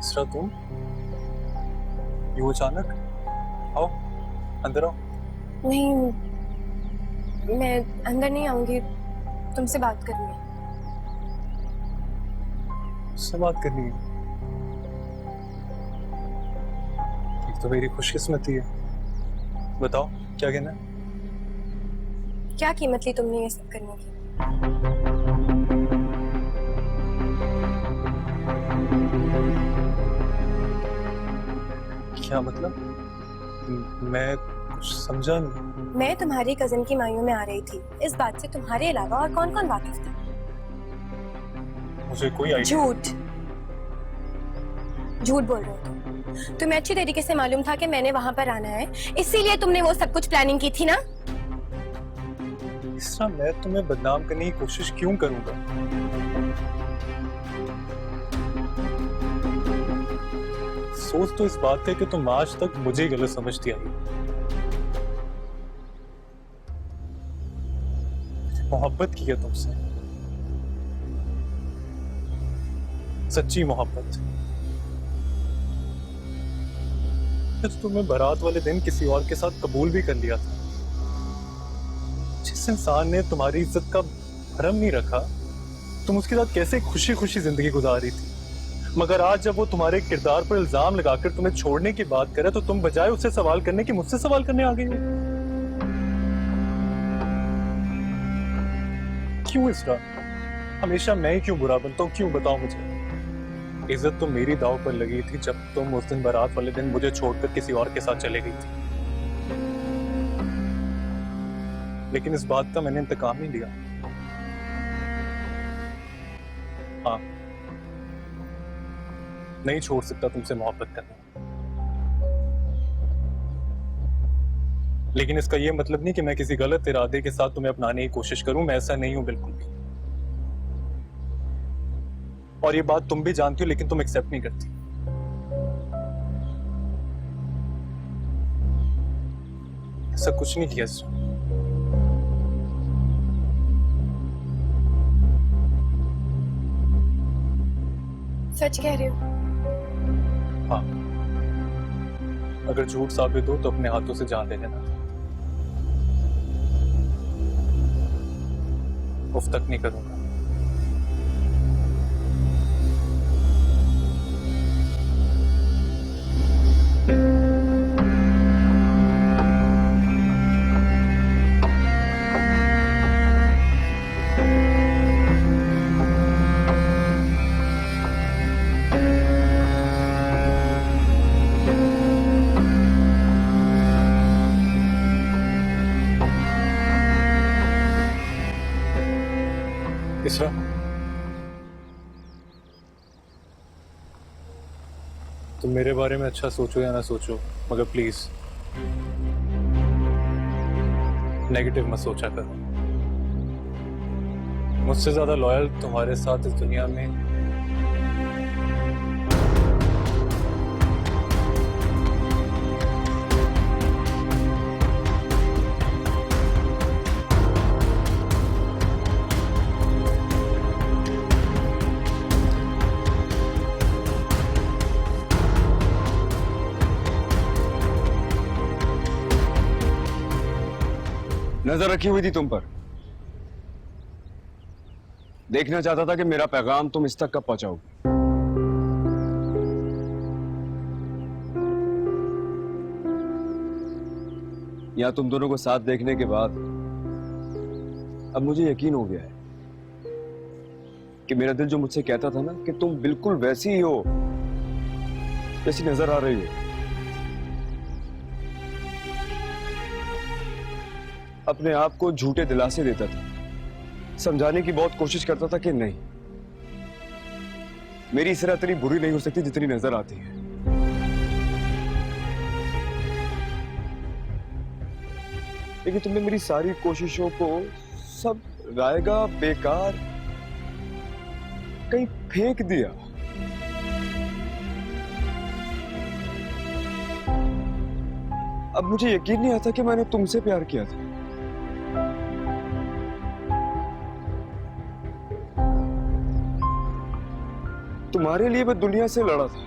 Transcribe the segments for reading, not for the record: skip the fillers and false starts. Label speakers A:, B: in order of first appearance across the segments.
A: इसरा तुम यूं अचानक? आओ अंदर आओ।
B: नहीं, मैं अंदर नहीं आऊंगी, तुमसे बात करनी है।
A: मुझसे बात करनी है? ये तो मेरी खुशकिस्मती है। बताओ क्या कहना है?
B: क्या कीमत ली तुमने ये सब करने की?
A: क्या मतलब? मैं कुछ समझा नहीं।
B: मैं तुम्हारी कजिन की मायू में आ रही थी, इस बात से तुम्हारे अलावा और कौन कौन वाकिफ था?
A: मुझे कोई आइडिया।
B: झूठ झूठ बोल रहे हो तुम। तुम्हें अच्छी तरीके से मालूम था कि मैंने वहां पर आना है, इसीलिए तुमने वो सब कुछ प्लानिंग की थी ना?
A: इसरा मैं तुम्हें बदनाम करने की कोशिश क्यों करूंगा? सोच तो इस बात है कि तुम आज तक मुझे गलत समझती आई। मोहब्बत की है तुमसे, सच्ची मोहब्बत। तो तुम्हें बारात वाले दिन किसी और के साथ कबूल भी कर लिया था। जिस इंसान ने तुम्हारी इज्जत का भरम नहीं रखा, तुम उसके साथ कैसे खुशी खुशी जिंदगी गुजार रही थी। मगर आज जब वो तुम्हारे किरदार पर इल्जाम लगाकर तुम्हें छोड़ने की बात करे, तो तुम बजाय उससे सवाल करने की मुझसे सवाल करने आ गई हो। क्यों इसरा? हमेशा मैं ही क्यों बुरा बनता हूँ? क्यों, बताओ मुझे। इज्जत तो मेरी दांव पर लगी थी जब तुम उस दिन बारात वाले दिन मुझे छोड़कर किसी और के साथ चले गई थी, लेकिन इस बात का मैंने इंतकाम नहीं लिया। हाँ, नहीं छोड़ सकता तुमसे मोहब्बत करना, लेकिन इसका यह मतलब नहीं कि मैं किसी गलत इरादे के साथ तुम्हें अपनाने की कोशिश करूं। मैं ऐसा नहीं हूं बिल्कुल भी, और ये बात तुम भी जानती हो, लेकिन तुम एक्सेप्ट नहीं करती। ऐसा कुछ नहीं किया।
B: सच कह रहे हो?
A: हाँ, अगर झूठ साबित हो तो अपने हाथों से जान ले लेना। उफ तक नहीं करूंगा। इसरा, तुम मेरे बारे में अच्छा सोचो या ना सोचो, मगर प्लीज नेगेटिव मत सोचा करो। मुझसे ज्यादा लॉयल तुम्हारे साथ इस दुनिया में
C: नजर रखी हुई थी तुम पर। देखना चाहता था कि मेरा पैगाम तुम इस तक कब पहुंचाओगे। यहां तुम दोनों को साथ देखने के बाद अब मुझे यकीन हो गया है कि मेरा दिल जो मुझसे कहता था ना कि तुम बिल्कुल वैसी ही हो जैसी नजर आ रही हो, अपने आप को झूठे दिलासे देता था, समझाने की बहुत कोशिश करता था कि नहीं, मेरी इसरा इतनी बुरी नहीं हो सकती जितनी नजर आती है। लेकिन तुमने मेरी सारी कोशिशों को सब रायगा बेकार कहीं फेंक दिया। अब मुझे यकीन नहीं आता कि मैंने तुमसे प्यार किया था। तुम्हारे लिए मैं दुनिया से लड़ा था,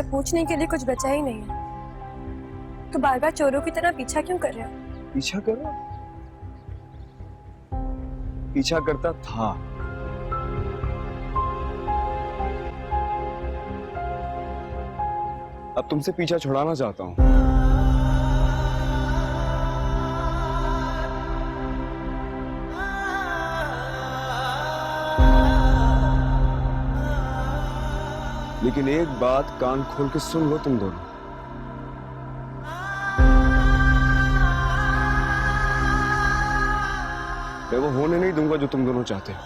B: जब पूछने के लिए कुछ बचा ही नहीं है तो बार बार चोरों की तरह पीछा क्यों कर रहे हो?
C: पीछा कर रहा? पीछा करता था। अब तुमसे पीछा छुड़ाना चाहता हूं। लेकिन एक बात कान खोल के सुन लो तुम दोनों। मैं वो होने नहीं दूंगा जो तुम दोनों चाहते हो।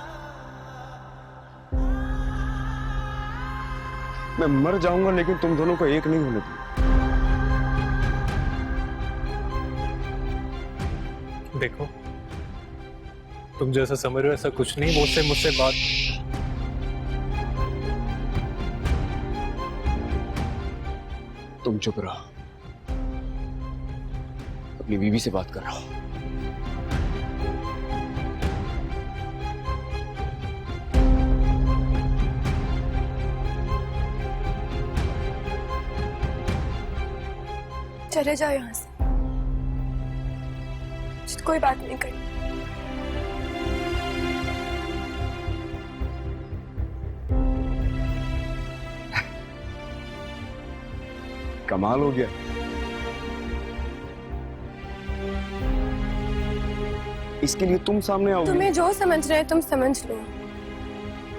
C: मैं मर जाऊंगा लेकिन तुम दोनों को एक नहीं होने दूंगा।
A: देखो, तुम जैसा समझ रहे हो ऐसा कुछ नहीं। मुझसे बात।
C: तुम चुप रहो। अपनी बीवी से बात कर रहा हूं।
B: चले जाओ यहाँ से, मुझे कोई बात नहीं करनी।
C: कमाल हो गया। इसके लिए तुम सामने आओगे।
B: तुम्हें जो समझ रहे तुम समझ लो,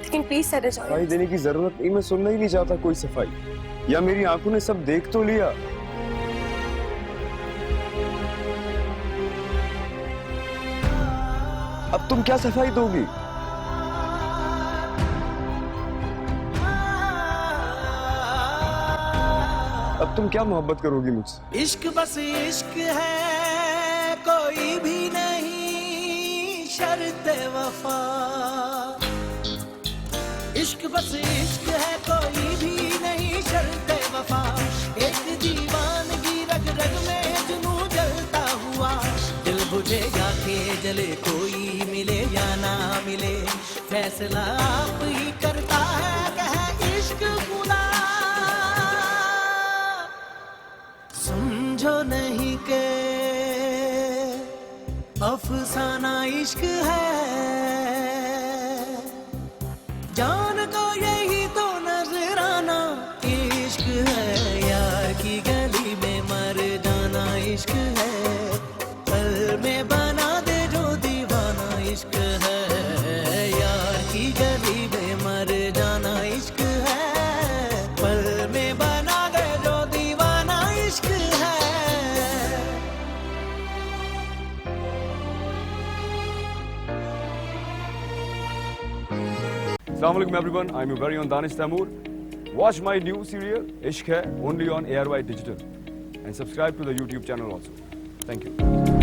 B: लेकिन प्लीज चले जाओ।
C: सफाई देने की जरूरत नहीं। मैं सुनना ही नहीं चाहता कोई सफाई। या मेरी आंखों ने सब देख तो लिया। अब तुम क्या सफाई दोगी? अब तुम क्या मोहब्बत करोगी मुझसे?
D: इश्क बस इश्क है, कोई भी नहीं शर्त वफा। इश्क बस इश्क है, कोई भी नहीं शर्त वफा। एक दीवानगी रग रग में जुनू जलता हुआ। दिल बुझेगा के जले, कोई मिले या ना मिले, फैसला आप ही करता है कह इश्क खुदा। समझो नहीं के अफसाना इश्क है, जान को यही तो नजराना इश्क है। यार की गली में मर जाना इश्क है, पल में बना दे जो दीवाना इश्क है। यार की गली में मर जाना इश्क है, पल में बना दे जो दीवाना इश्क है।
C: Assalamu alaikum everyone, I'm your very own Danish Taimur. Watch my new serial Ishq Hai only on ARY Digital and subscribe to the YouTube channel also. Thank you.